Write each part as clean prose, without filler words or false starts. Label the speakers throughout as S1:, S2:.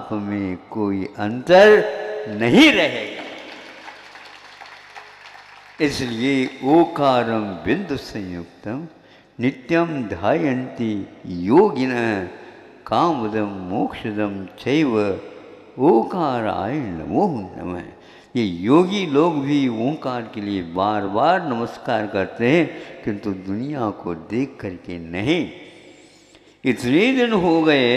S1: आप में कोई अंतर नहीं रहेगा। इसलिए ओकारं बिंदु संयुक्तम नित्यं ध्यायन्ति योगिनः कामदम मोक्षदम चैव ओकाराय नमो नमः। ये योगी लोग भी ओंकार के लिए बार बार नमस्कार करते हैं, किंतु दुनिया को देख करके नहीं। इतने दिन हो गए,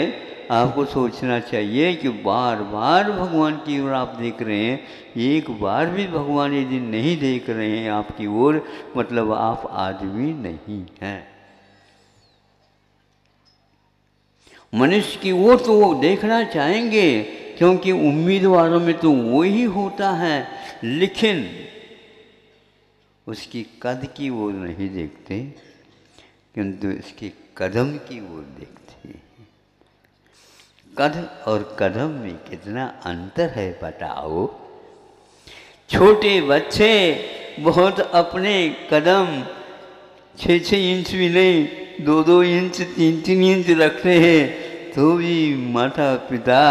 S1: आपको सोचना चाहिए कि बार बार भगवान की ओर आप देख रहे हैं, एक बार भी भगवान यदि नहीं देख रहे हैं आपकी ओर, मतलब आप आदमी नहीं हैं। मनुष्य की ओर तो वो देखना चाहेंगे, क्योंकि उम्मीदवारों में तो वो ही होता है, लेकिन उसकी कद की ओर नहीं देखते, किंतु इसके कदम की ओर देखते हैं। कद और कदम में कितना अंतर है बताओ। छोटे बच्चे बहुत अपने कदम 6-6 इंच भी नहीं, 2-2 इंच 3-3 इंच रखते हैं, तो भी माता पिता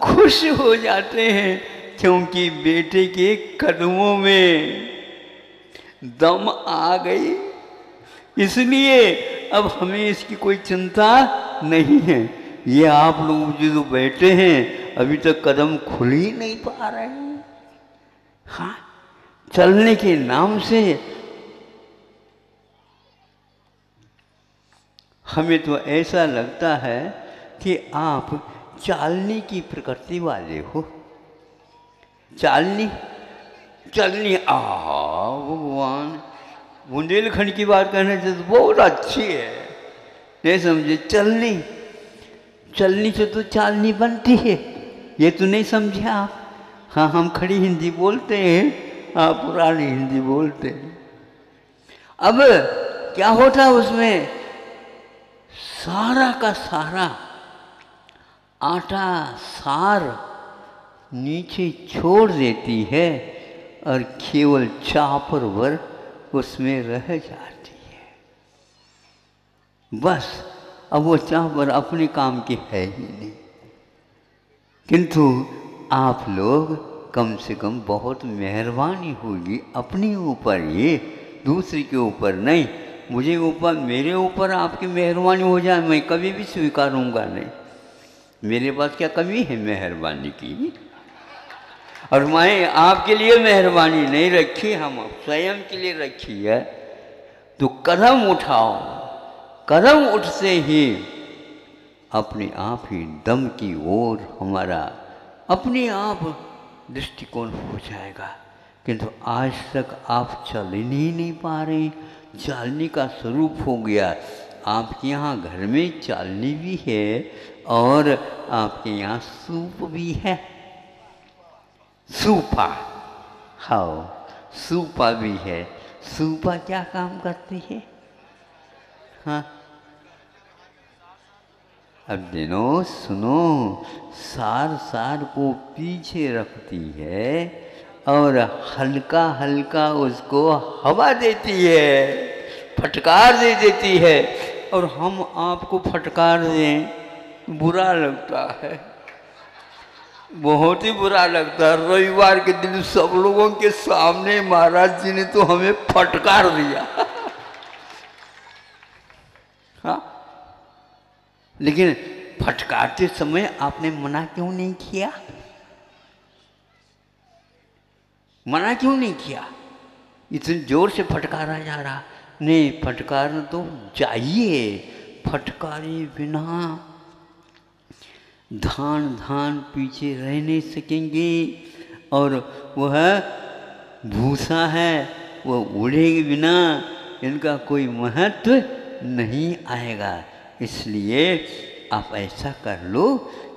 S1: खुश हो जाते हैं, क्योंकि बेटे के कदमों में दम आ गई। इसलिए अब हमें इसकी कोई चिंता नहीं है। ये आप लोग जो बैठे हैं अभी तक कदम खुल ही नहीं पा रहे हैं। हाँ, चलने के नाम से हमें तो ऐसा लगता है कि आप चालनी की प्रकृति वाले हो। चालनी चलनी, भगवान बुंदेलखंड की बात कहने से तो बहुत अच्छी है, नहीं समझे। चलनी, चलनी से तो चालनी बनती है, ये तो नहीं समझे आप। हाँ, हम खड़ी हिंदी बोलते हैं, आप पुरानी हिंदी बोलते हैं। अब क्या होता उसमें, सारा का सारा आटा सार नीचे छोड़ देती है और केवल चापर भर उसमें रह जाती है। बस अब वो चापर अपने काम की है ही नहीं। किंतु आप लोग कम से कम बहुत मेहरबानी होगी अपने ऊपर, ये दूसरे के ऊपर नहीं। मुझे ऊपर, मेरे ऊपर आपकी मेहरबानी हो जाए, मैं कभी भी स्वीकारूंगा नहीं। मेरे पास क्या कमी है मेहरबानी की? और मैं आपके लिए मेहरबानी नहीं रखी, हम स्वयं के लिए रखी है। तो कदम उठाओ, कदम उठते ही अपने आप ही दम की ओर हमारा अपने आप दृष्टिकोण हो जाएगा। किंतु आज तक आप चल ही नहीं पा रहे, चालनी का स्वरूप हो गया। आपके यहाँ घर में चालनी भी है और आपके यहाँ सूप भी है, सूपा। हाँ, सूपा भी है। सूपा क्या काम करती है? हाँ, अब दिनों सुनो, सार सार को पीछे रखती है और हल्का हल्का उसको हवा देती है, फटकार दे देती है। और हम आपको फटकार दें, बुरा लगता है, बहुत ही बुरा लगता है। रविवार के दिन सब लोगों के सामने महाराज जी ने तो हमें फटकार दिया। हाँ, लेकिन फटकारते समय आपने मना क्यों नहीं किया? मना क्यों नहीं किया? इतने जोर से फटकारा जा रहा, नहीं, फटकारना तो चाहिए। फटकारे बिना धान धान पीछे रह नहीं सकेंगे, और वह भूसा है, वह उड़ेगे बिना इनका कोई महत्व नहीं आएगा। इसलिए आप ऐसा कर लो,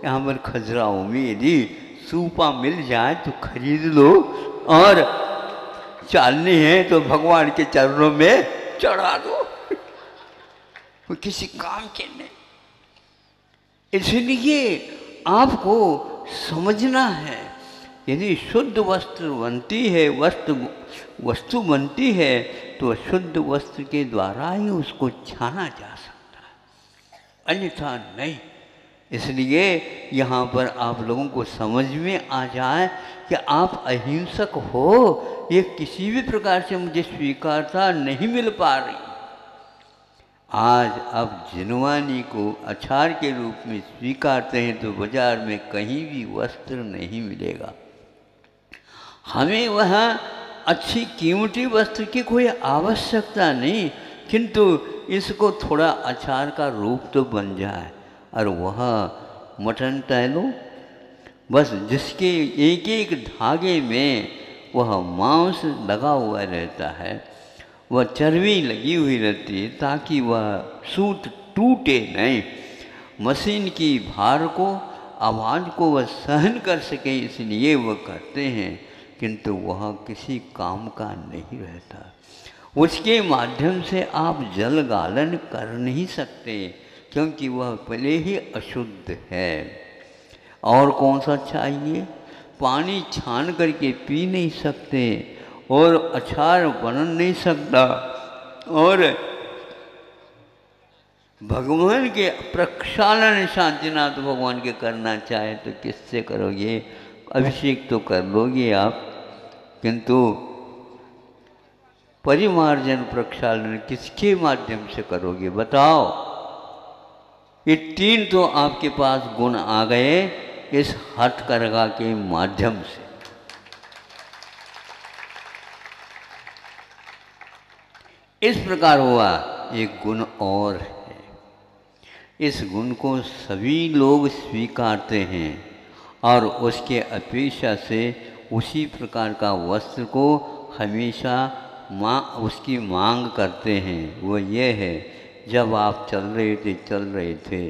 S1: यहाँ पर खजुराहो में यदि सूपा मिल जाए तो खरीद लो, और चालनी है तो भगवान के चरणों में चढ़ा दो। वो किसी काम के नहीं। इसलिए आपको समझना है, यदि शुद्ध वस्त्र बनती है, वस्तु बनती है, तो शुद्ध वस्त्र के द्वारा ही उसको छाना जा सकता है, अन्यथा नहीं। इसलिए यहाँ पर आप लोगों को समझ में आ जाए कि आप अहिंसक हो, ये किसी भी प्रकार से मुझे स्वीकारता नहीं मिल पा रही। आज अब जिनवानी को अचार के रूप में स्वीकारते हैं तो बाजार में कहीं भी वस्त्र नहीं मिलेगा। हमें वहाँ अच्छी कीमती वस्त्र की कोई आवश्यकता नहीं, किंतु इसको थोड़ा अचार का रूप तो बन जाए। और वह मटन तैलो बस, जिसके एक एक धागे में वह मांस लगा हुआ रहता है, वह चर्बी लगी हुई रहती है, ताकि वह सूत टूटे नहीं, मशीन की भार को, आवाज़ को वह सहन कर सके, इसलिए वह करते हैं। किंतु वह किसी काम का नहीं रहता। उसके माध्यम से आप जल गालन कर नहीं सकते, क्योंकि वह पहले ही अशुद्ध है। और कौन सा चाहिए? पानी छान करके पी नहीं सकते, और अचार बन नहीं सकता, और भगवान के प्रक्षालन शांतिनाथ भगवान के करना चाहे तो किससे करोगे? अभिषेक तो कर लोगे आप, किंतु परिमार्जन प्रक्षालन किसके माध्यम से करोगे बताओ? ये तीन तो आपके पास गुण आ गए इस हथकरघा के माध्यम से। इस प्रकार हुआ। एक गुण और है, इस गुण को सभी लोग स्वीकारते हैं और उसके अपेक्षा से उसी प्रकार का वस्त्र को हमेशा उसकी मांग करते हैं। वो ये है, जब आप चल रहे थे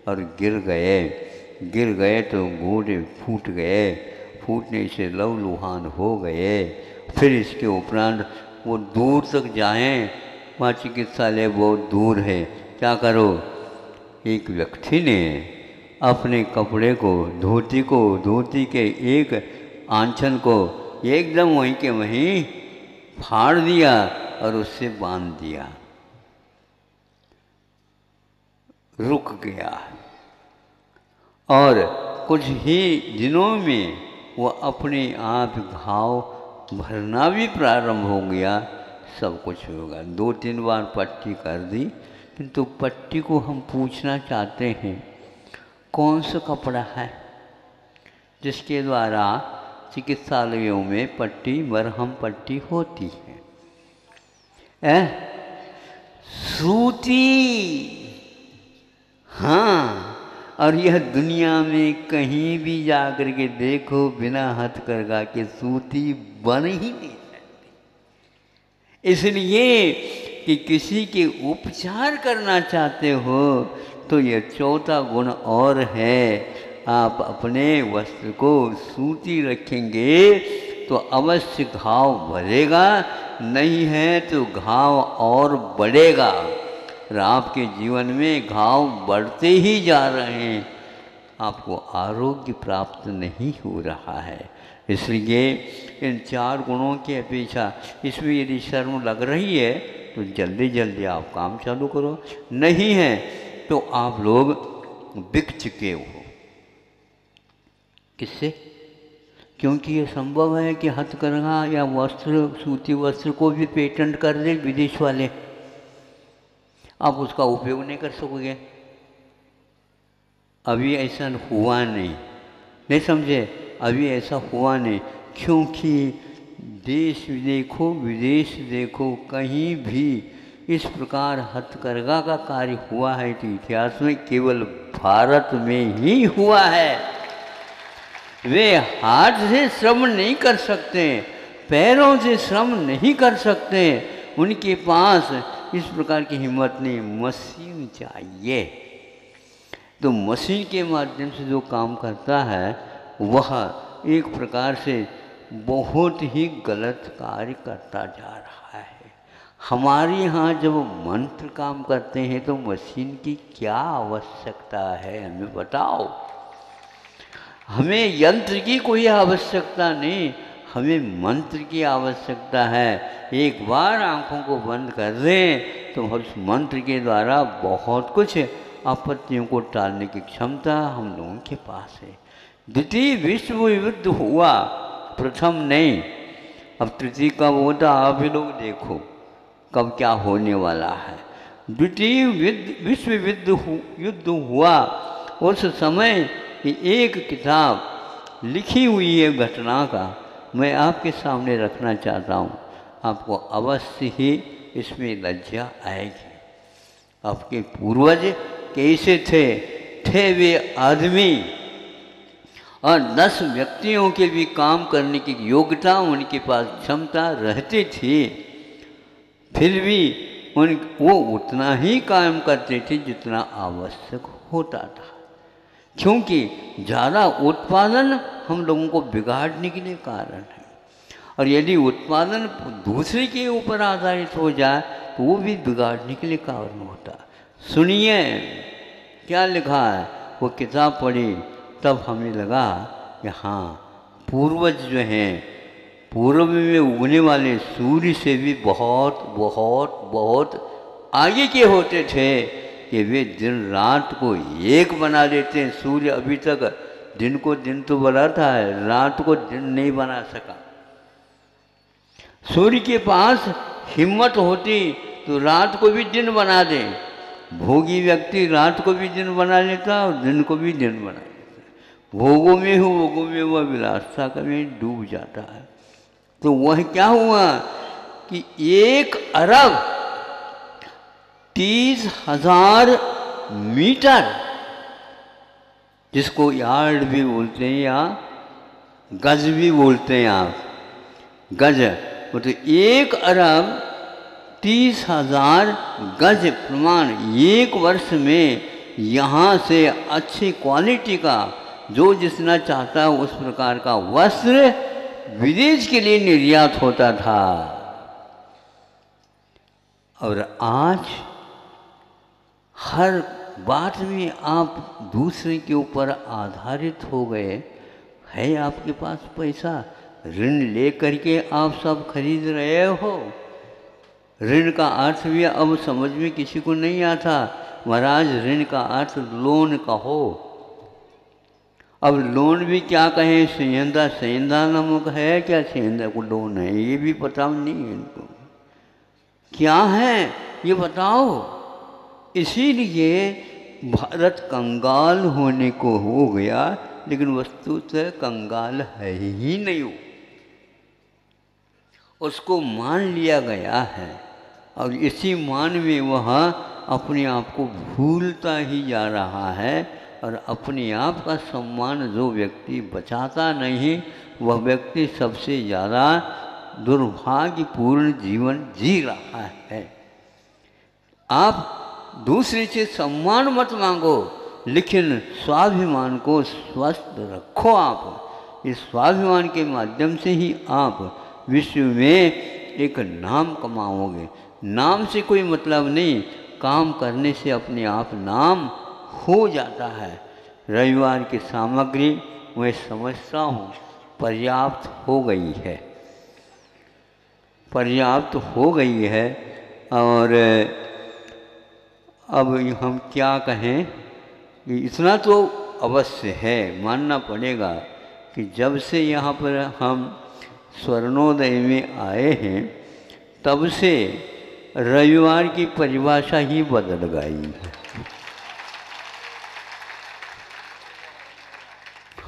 S1: और गिर गए तो घोड़े फूट गए, फूटने से लहूलुहान हो गए। फिर इसके उपरांत वो दूर तक जाएं, वहाँ चिकित्सालय बहुत दूर है, क्या करो? एक व्यक्ति ने अपने कपड़े को, धोती के एक आंचल को एकदम वहीं के वहीं फाड़ दिया और उससे बांध दिया, रुक गया। और कुछ ही दिनों में वो अपने आप घाव भरना भी प्रारंभ हो गया, सब कुछ होगा। 2-3 बार पट्टी कर दी, किंतु पट्टी को हम पूछना चाहते हैं कौन सा कपड़ा है जिसके द्वारा चिकित्सालयों में पट्टी, मरहम पट्टी होती है? सूती। हाँ, और यह दुनिया में कहीं भी जाकर के देखो, बिना हथकरघा के सूती बन ही नहीं सकती। इसलिए कि किसी के उपचार करना चाहते हो तो यह चौथा गुण और है, आप अपने वस्त्र को सूती रखेंगे तो अवश्य घाव भरेगा, नहीं है तो घाव और बढ़ेगा। और आपके जीवन में घाव बढ़ते ही जा रहे हैं, आपको आरोग्य प्राप्त नहीं हो रहा है। इसलिए इन 4 गुणों की अपेक्षा इसमें यदि शर्म लग रही है तो जल्दी जल्दी आप काम चालू करो, नहीं है तो आप लोग बिक चुके हो। किससे? क्योंकि ये संभव है कि हथकरघा या वस्त्र, सूती वस्त्र को भी पेटेंट कर दे विदेश वाले, आप उसका उपयोग नहीं कर सकोगे। अभी ऐसा हुआ नहीं समझे? अभी ऐसा हुआ नहीं, क्योंकि देश देखो विदेश देखो, कहीं भी इस प्रकार हथकरघा का कार्य हुआ है तो इतिहास में केवल भारत में ही हुआ है। वे हाथ से श्रम नहीं कर सकते, पैरों से श्रम नहीं कर सकते, उनके पास इस प्रकार की हिम्मत नहीं। मशीन चाहिए, तो मशीन के माध्यम से जो काम करता है वह एक प्रकार से बहुत ही गलत कार्य करता जा रहा है। हमारे यहाँ जब मंत्र काम करते हैं तो मशीन की क्या आवश्यकता है, हमें बताओ। हमें यंत्र की कोई आवश्यकता नहीं, हमें मंत्र की आवश्यकता है। एक बार आँखों को बंद कर दें तो उस मंत्र के द्वारा बहुत कुछ आपत्तियों को टालने की क्षमता हम लोगों के पास है। द्वितीय विश्व युद्ध हुआ, प्रथम नहीं। अब तृतीय कब होता आप ही लोग देखो कब क्या होने वाला है। द्वितीय विश्व युद्ध हुआ, उस समय एक किताब लिखी हुई है घटना का, मैं आपके सामने रखना चाहता हूँ। आपको अवश्य ही इसमें लज्जा आएगी। आपके पूर्वज कैसे थे वे आदमी, और 10 व्यक्तियों के भी काम करने की योग्यता उनके पास क्षमता रहती थी, फिर भी वो उतना ही काम करते थे जितना आवश्यक होता था, क्योंकि ज़्यादा उत्पादन हम लोगों को बिगाड़ने के लिए कारण है। और यदि उत्पादन दूसरे के ऊपर आधारित हो जाए तो वो भी बिगाड़ने के लिए कारण होता। सुनिए क्या लिखा है। वो किताब पढ़ी तब हमें लगा कि हाँ, पूर्वज जो हैं पूर्व में उगने वाले सूर्य से भी बहुत बहुत बहुत आगे के होते थे, कि वे दिन रात को एक बना देते हैं। सूर्य अभी तक दिन को दिन तो बनाता है, रात को दिन नहीं बना सका। सूर्य के पास हिम्मत होती तो रात को भी दिन बना दे। भोगी व्यक्ति रात को भी दिन बना लेता और दिन को भी दिन बना लेता। भोगों में वह विलासता कभी डूब जाता है। तो वह क्या हुआ कि 1 अरब 30,000 मीटर, जिसको यार्ड भी बोलते हैं या गज भी बोलते हैं आप, गज, तो 1 अरब 30,000 गज प्रमाण 1 वर्ष में यहाँ से अच्छी क्वालिटी का जो जितना चाहता है उस प्रकार का वस्त्र विदेश के लिए निर्यात होता था। और आज हर बात में आप दूसरे के ऊपर आधारित हो गए। है आपके पास पैसा, ऋण ले करके आप सब खरीद रहे हो। ऋण का अर्थ भी अब समझ में किसी को नहीं आता। महाराज ऋण का अर्थ लोन कहो। अब लोन भी क्या कहें, सेंधा नमक है क्या, सेंधा को लोन है, ये भी पता नहीं है इनको क्या है ये बताओ। इसीलिए भारत कंगाल होने को हो गया, लेकिन वस्तुतः कंगाल है ही नहीं। हो उसको मान लिया गया है, और इसी मान में वह अपने आप को भूलता ही जा रहा है। और अपने आप का सम्मान जो व्यक्ति बचाता नहीं, वह व्यक्ति सबसे ज़्यादा दुर्भाग्यपूर्ण जीवन जी रहा है। आप दूसरे से सम्मान मत मांगो, लेकिन स्वाभिमान को स्वस्थ रखो। आप इस स्वाभिमान के माध्यम से ही आप विश्व में एक नाम कमाओगे। नाम से कोई मतलब नहीं, काम करने से अपने आप नाम हो जाता है। रविवार की सामग्री मैं समझता हूँ पर्याप्त हो गई है, पर्याप्त हो गई है। और अब हम क्या कहें कि इतना तो अवश्य है, मानना पड़ेगा कि जब से यहाँ पर हम स्वर्णोदय में आए हैं तब से रविवार की परिभाषा ही बदल गई है।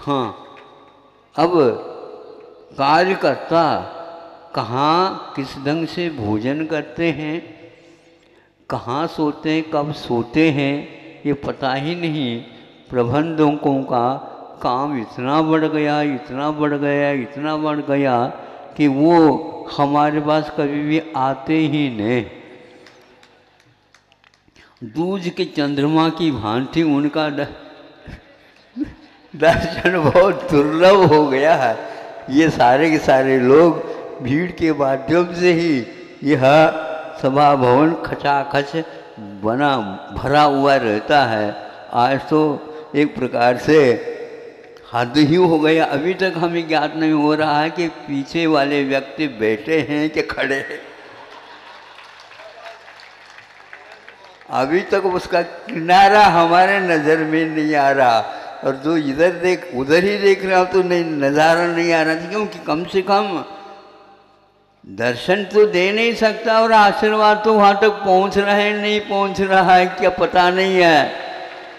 S1: हाँ, अब कार्यकर्ता कहाँ किस ढंग से भोजन करते हैं, कहाँ सोते हैं, कब सोते हैं, ये पता ही नहीं। प्रबंधकों का काम इतना बढ़ गया, इतना बढ़ गया, इतना बढ़ गया कि वो हमारे पास कभी भी आते ही नहीं। दूज के चंद्रमा की भांति उनका दर्शन बहुत दुर्लभ हो गया है। ये सारे के सारे लोग भीड़ के माध्यम से ही यह सभा भवन खचाखच बना भरा हुआ रहता है। आज तो एक प्रकार से हद ही हो गया। अभी तक हमें ज्ञात नहीं हो रहा है कि पीछे वाले व्यक्ति बैठे हैं कि खड़े हैं। अभी तक उसका किनारा हमारे नज़र में नहीं आ रहा, और जो इधर देख उधर ही देख रहा हो तो नहीं, नज़ारा नहीं आ रहा, क्योंकि कम से कम दर्शन तो दे नहीं सकता, और आशीर्वाद तो वहाँ तक पहुँच रहा है नहीं पहुँच रहा है क्या पता नहीं है।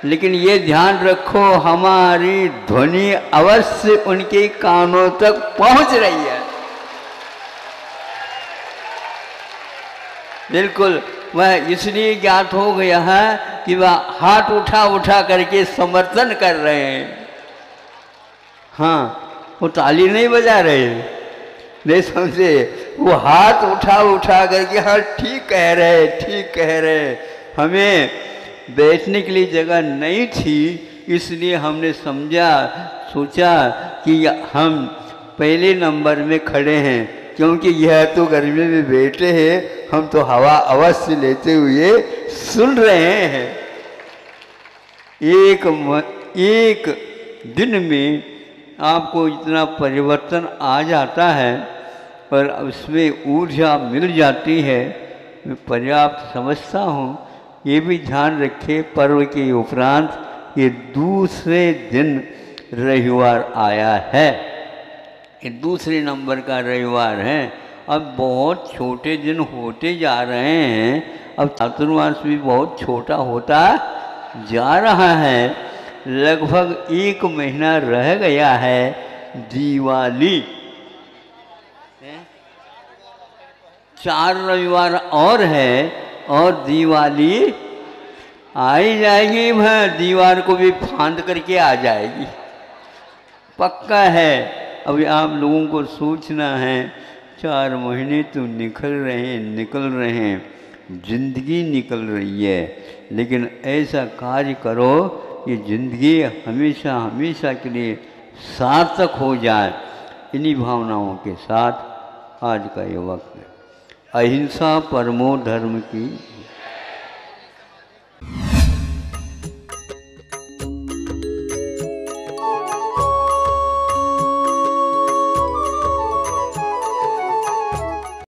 S1: लेकिन ये ध्यान रखो, हमारी ध्वनि अवश्य उनके कानों तक पहुँच रही है। बिल्कुल, वह इसलिए ज्ञात हो गया है कि वह हाथ उठा उठा करके समर्थन कर रहे हैं। हाँ, वो ताली नहीं बजा रहे, नहीं समझे, वो हाथ उठा उठा करके हाँ ठीक कह रहे, ठीक कह रहे। हमें बैठने के लिए जगह नहीं थी, इसलिए हमने समझा, सोचा कि हम पहले नंबर में खड़े हैं, क्योंकि यह तो गर्मी में बैठे हैं, हम तो हवा अवश्य लेते हुए सुन रहे हैं। एक दिन में आपको इतना परिवर्तन आ जाता है और उसमें ऊर्जा मिल जाती है, मैं पर्याप्त समझता हूँ। ये भी ध्यान रखे, पर्व के उपरांत ये दूसरे दिन रविवार आया है, ये दूसरे नंबर का रविवार है। अब बहुत छोटे दिन होते जा रहे हैं, अब चातुर्मास भी बहुत छोटा होता जा रहा है। लगभग 1 महीना रह गया है दिवाली, 4 रविवार और है और दिवाली आ ही जाएगी। वह दीवार को भी फांद करके आ जाएगी, पक्का है। अभी आप लोगों को सोचना है, 4 महीने तो निकल रहे हैं, जिंदगी निकल रही है, लेकिन ऐसा कार्य करो कि जिंदगी हमेशा हमेशा के लिए सार्थक हो जाए। इन्हीं भावनाओं के साथ आज का ये वक्त है। अहिंसा परमो धर्म की